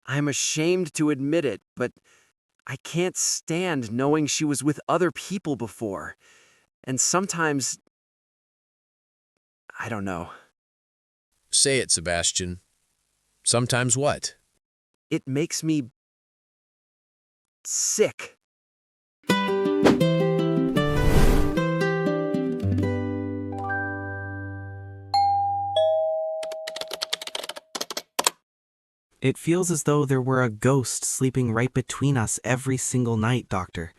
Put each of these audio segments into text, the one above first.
I'm ashamed to admit it, but I can't stand knowing she was with other people before. And sometimes, I don't know. Say it, Sebastian. Sometimes what? It makes me sick. It feels as though there were a ghost sleeping right between us every single night, Doctor.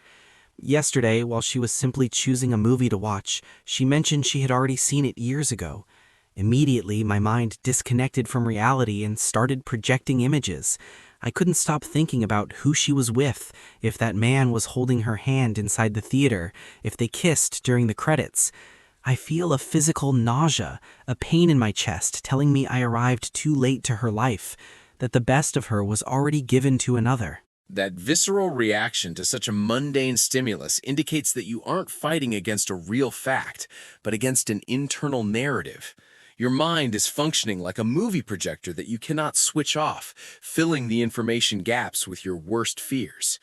Yesterday, while she was simply choosing a movie to watch, she mentioned she had already seen it years ago. Immediately, my mind disconnected from reality and started projecting images. I couldn't stop thinking about who she was with, if that man was holding her hand inside the theater, if they kissed during the credits. I feel a physical nausea, a pain in my chest telling me I arrived too late to her life, that the best of her was already given to another. That visceral reaction to such a mundane stimulus indicates that you aren't fighting against a real fact, but against an internal narrative. Your mind is functioning like a movie projector that you cannot switch off, filling the information gaps with your worst fears.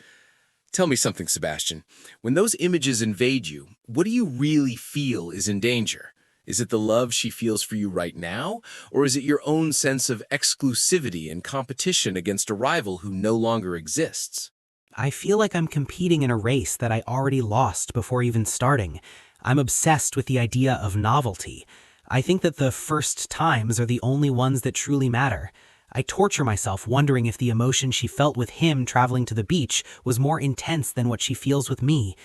Tell me something, Sebastian. When those images invade you, what do you really feel is in danger? Is it the love she feels for you right now, or is it your own sense of exclusivity and competition against a rival who no longer exists? I feel like I'm competing in a race that I already lost before even starting. I'm obsessed with the idea of novelty. I think that the first times are the only ones that truly matter. I torture myself wondering if the emotion she felt with him traveling to the beach was more intense than what she feels with me.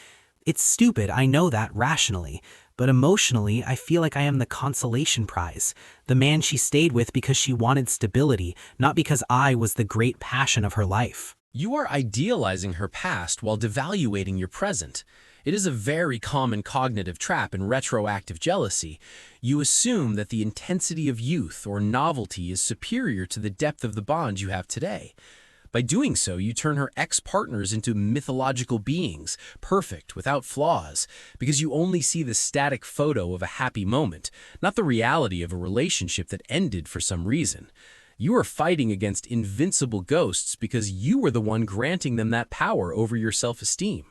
It's stupid, I know that rationally, but emotionally, I feel like I am the consolation prize, the man she stayed with because she wanted stability, not because I was the great passion of her life. You are idealizing her past while devaluating your present. It is a very common cognitive trap in retroactive jealousy. You assume that the intensity of youth or novelty is superior to the depth of the bond you have today. By doing so, you turn her ex-partners into mythological beings, perfect, without flaws, because you only see the static photo of a happy moment, not the reality of a relationship that ended for some reason. You are fighting against invincible ghosts because you were the one granting them that power over your self-esteem.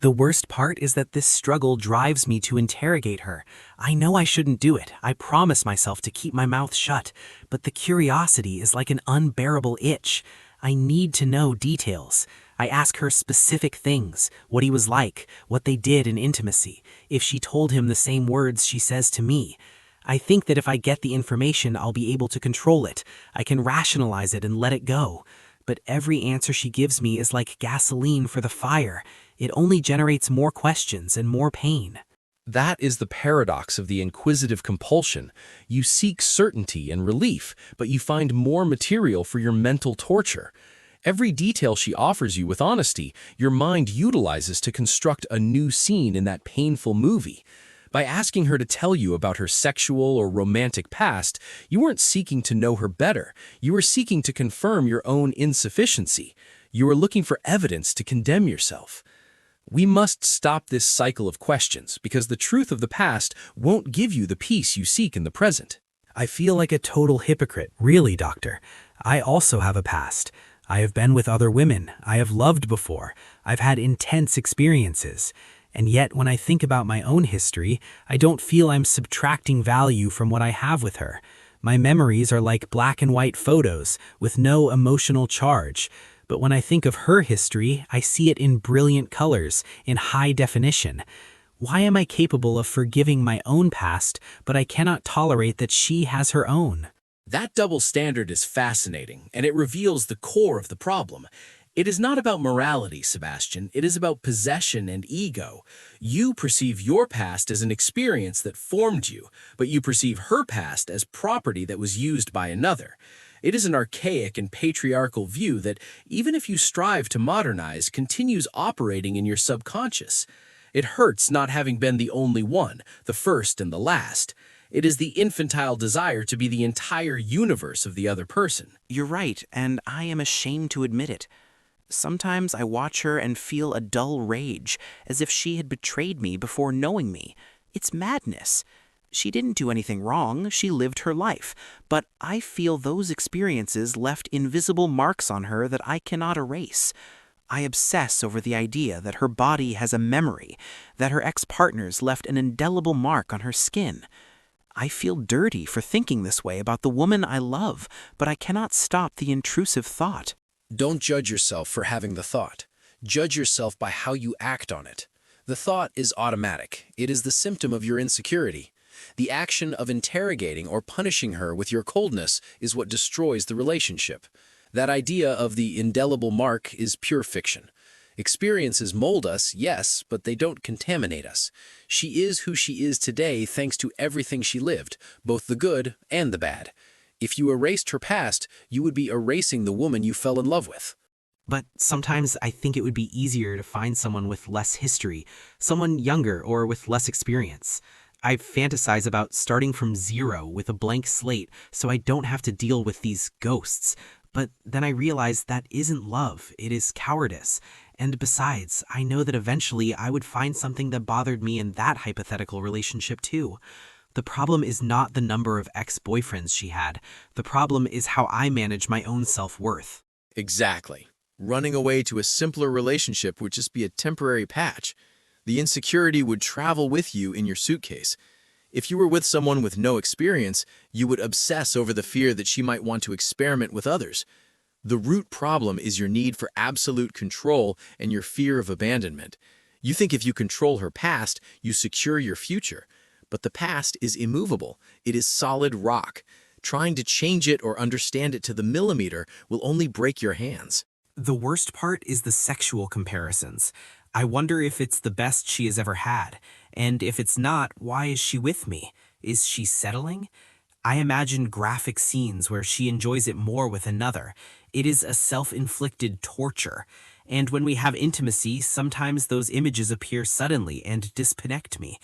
The worst part is that this struggle drives me to interrogate her. I know I shouldn't do it. I promise myself to keep my mouth shut, but the curiosity is like an unbearable itch. I need to know details. I ask her specific things, what he was like, what they did in intimacy, if she told him the same words she says to me. I think that if I get the information, I'll be able to control it. I can rationalize it and let it go. But every answer she gives me is like gasoline for the fire. It only generates more questions and more pain. That is the paradox of the inquisitive compulsion. You seek certainty and relief, but you find more material for your mental torture. Every detail she offers you with honesty, your mind utilizes to construct a new scene in that painful movie. By asking her to tell you about her sexual or romantic past, you weren't seeking to know her better. You were seeking to confirm your own insufficiency. You were looking for evidence to condemn yourself. We must stop this cycle of questions because the truth of the past won't give you the peace you seek in the present. I feel like a total hypocrite, really, Doctor. I also have a past. I have been with other women. I have loved before. I've had intense experiences. And yet, when I think about my own history, I don't feel I'm subtracting value from what I have with her. My memories are like black and white photos with no emotional charge. But when I think of her history, I see it in brilliant colors, in high definition. Why am I capable of forgiving my own past, but I cannot tolerate that she has her own? That double standard is fascinating, and it reveals the core of the problem. It is not about morality, Sebastian. It is about possession and ego. You perceive your past as an experience that formed you, but you perceive her past as property that was used by another. It is an archaic and patriarchal view that, even if you strive to modernize, continues operating in your subconscious. It hurts not having been the only one, the first and the last. It is the infantile desire to be the entire universe of the other person. You're right, and I am ashamed to admit it. Sometimes I watch her and feel a dull rage, as if she had betrayed me before knowing me. It's madness. She didn't do anything wrong, she lived her life, but I feel those experiences left invisible marks on her that I cannot erase. I obsess over the idea that her body has a memory, that her ex-partners left an indelible mark on her skin. I feel dirty for thinking this way about the woman I love, but I cannot stop the intrusive thought. Don't judge yourself for having the thought. Judge yourself by how you act on it. The thought is automatic. It is the symptom of your insecurity. The action of interrogating or punishing her with your coldness is what destroys the relationship. That idea of the indelible mark is pure fiction. Experiences mold us, yes, but they don't contaminate us. She is who she is today thanks to everything she lived, both the good and the bad. If you erased her past, you would be erasing the woman you fell in love with. But sometimes I think it would be easier to find someone with less history, someone younger or with less experience. I fantasize about starting from zero with a blank slate so I don't have to deal with these ghosts. But then I realize that isn't love, it is cowardice. And besides, I know that eventually I would find something that bothered me in that hypothetical relationship too. The problem is not the number of ex-boyfriends she had. The problem is how I manage my own self-worth. Exactly. Running away to a simpler relationship would just be a temporary patch. The insecurity would travel with you in your suitcase. If you were with someone with no experience, you would obsess over the fear that she might want to experiment with others. The root problem is your need for absolute control and your fear of abandonment. You think if you control her past, you secure your future. But the past is immovable. It is solid rock. Trying to change it or understand it to the millimeter will only break your hands. The worst part is the sexual comparisons. I wonder if it's the best she has ever had. And if it's not, why is she with me? Is she settling? I imagine graphic scenes where she enjoys it more with another. It is a self-inflicted torture. And when we have intimacy, sometimes those images appear suddenly and disconnect me.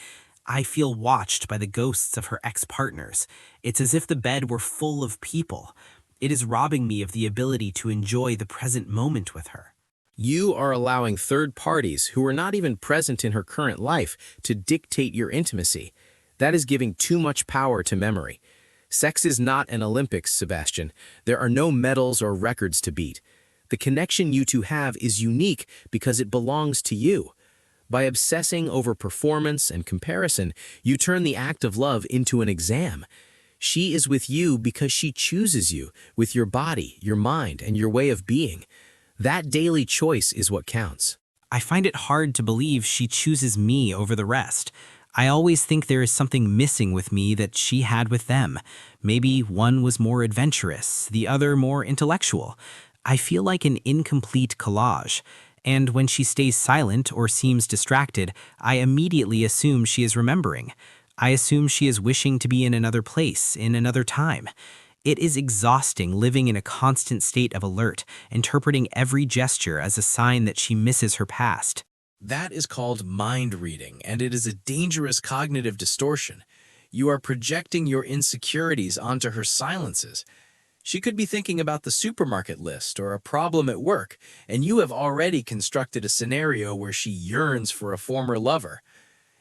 I feel watched by the ghosts of her ex-partners. It's as if the bed were full of people. It is robbing me of the ability to enjoy the present moment with her. You are allowing third parties who are not even present in her current life to dictate your intimacy. That is giving too much power to memory. Sex is not an Olympics, Sebastian. There are no medals or records to beat. The connection you two have is unique because it belongs to you. By obsessing over performance and comparison, you turn the act of love into an exam. She is with you because she chooses you, with your body, your mind, and your way of being. That daily choice is what counts. I find it hard to believe she chooses me over the rest. I always think there is something missing with me that she had with them. Maybe one was more adventurous, the other more intellectual. I feel like an incomplete collage. And when she stays silent or seems distracted, I immediately assume she is remembering. I assume she is wishing to be in another place, in another time. It is exhausting living in a constant state of alert, interpreting every gesture as a sign that she misses her past. That is called mind reading, and it is a dangerous cognitive distortion. You are projecting your insecurities onto her silences. She could be thinking about the supermarket list or a problem at work, and you have already constructed a scenario where she yearns for a former lover.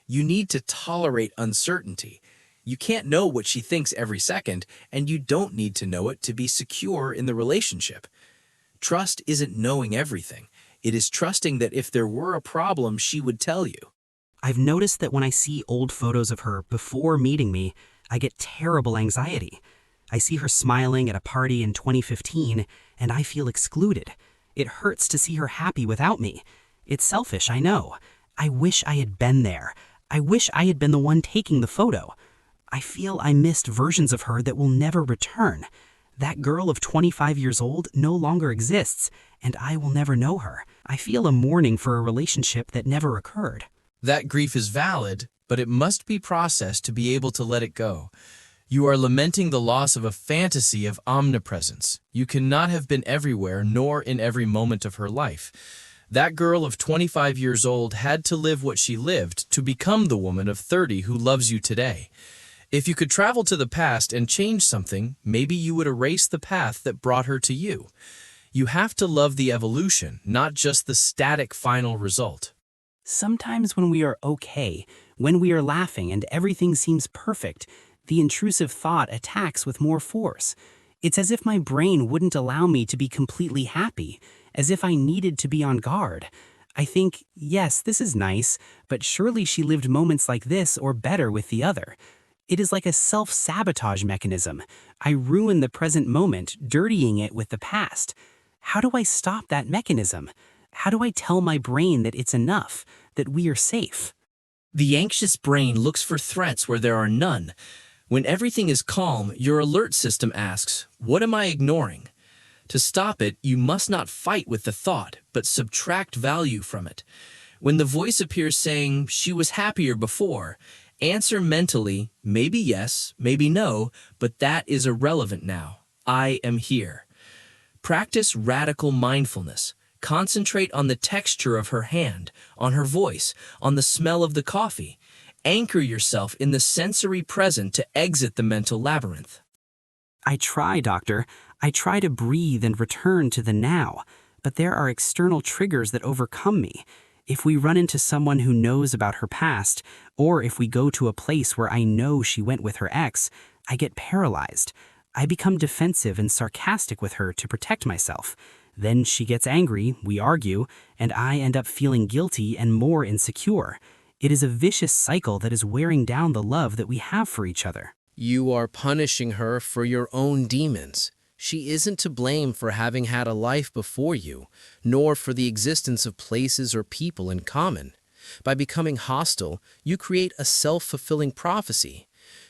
You need to tolerate uncertainty. You can't know what she thinks every second, and you don't need to know it to be secure in the relationship. Trust isn't knowing everything. It is trusting that if there were a problem, she would tell you. I've noticed that when I see old photos of her before meeting me, I get terrible anxiety. I see her smiling at a party in 2015, and I feel excluded. It hurts to see her happy without me. It's selfish, I know. I wish I had been there. I wish I had been the one taking the photo. I feel I missed versions of her that will never return. That girl of 25 years old no longer exists, and I will never know her. I feel a mourning for a relationship that never occurred. That grief is valid, but it must be processed to be able to let it go. You are lamenting the loss of a fantasy of omnipresence. You cannot have been everywhere, nor in every moment of her life. That girl of 25 years old had to live what she lived to become the woman of 30 who loves you today. If you could travel to the past and change something, maybe you would erase the path that brought her to you. You have to love the evolution, not just the static final result. Sometimes when we are okay, when we are laughing and everything seems perfect, the intrusive thought attacks with more force. It's as if my brain wouldn't allow me to be completely happy, as if I needed to be on guard. I think, yes, this is nice, but surely she lived moments like this or better with the other. It is like a self-sabotage mechanism. I ruin the present moment, dirtying it with the past. How do I stop that mechanism? How do I tell my brain that it's enough, that we are safe? The anxious brain looks for threats where there are none. When everything is calm, your alert system asks, "What am I ignoring?" To stop it, you must not fight with the thought, but subtract value from it. When the voice appears saying, "She was happier before," answer mentally, maybe yes, maybe no, but that is irrelevant now. I am here. Practice radical mindfulness. Concentrate on the texture of her hand, on her voice, on the smell of the coffee. Anchor yourself in the sensory present to exit the mental labyrinth. I try, doctor. I try to breathe and return to the now, but there are external triggers that overcome me. If we run into someone who knows about her past, or if we go to a place where I know she went with her ex, I get paralyzed. I become defensive and sarcastic with her to protect myself. Then she gets angry, we argue, and I end up feeling guilty and more insecure. It is a vicious cycle that is wearing down the love that we have for each other. You are punishing her for your own demons. She isn't to blame for having had a life before you, nor for the existence of places or people in common. By becoming hostile, you create a self-fulfilling prophecy.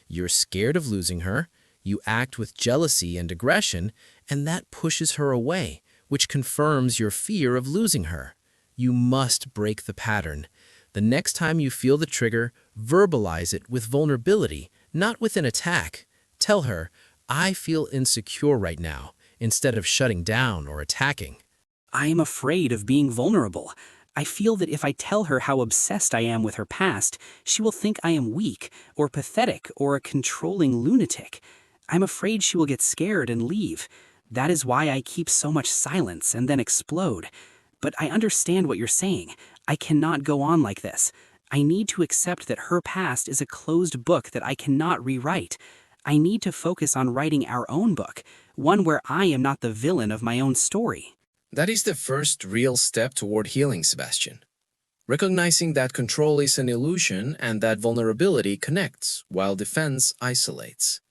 You're scared of losing her, you act with jealousy and aggression, and that pushes her away, which confirms your fear of losing her. You must break the pattern. The next time you feel the trigger, verbalize it with vulnerability, not with an attack. Tell her, "I feel insecure right now," instead of shutting down or attacking. I am afraid of being vulnerable. I feel that if I tell her how obsessed I am with her past, she will think I am weak, or pathetic, or a controlling lunatic. I'm afraid she will get scared and leave. That is why I keep so much silence and then explode. But I understand what you're saying. I cannot go on like this. I need to accept that her past is a closed book that I cannot rewrite. I need to focus on writing our own book, one where I am not the villain of my own story. That is the first real step toward healing, Sebastian. Recognizing that control is an illusion and that vulnerability connects, while defense isolates.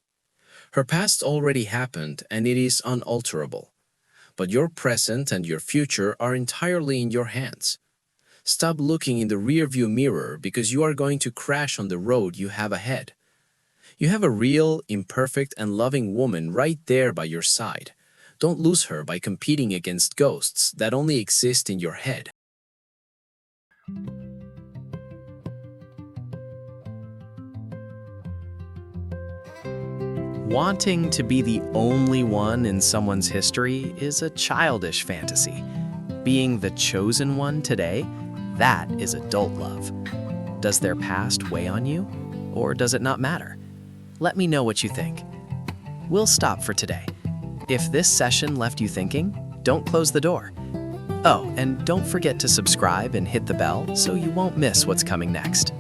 Her past already happened and it is unalterable. But your present and your future are entirely in your hands. Stop looking in the rearview mirror because you are going to crash on the road you have ahead. You have a real, imperfect, and loving woman right there by your side. Don't lose her by competing against ghosts that only exist in your head. Wanting to be the only one in someone's history is a childish fantasy. Being the chosen one today, that is adult love. Does their past weigh on you, or does it not matter? Let me know what you think. We'll stop for today. If this session left you thinking, don't close the door. Oh, and don't forget to subscribe and hit the bell so you won't miss what's coming next.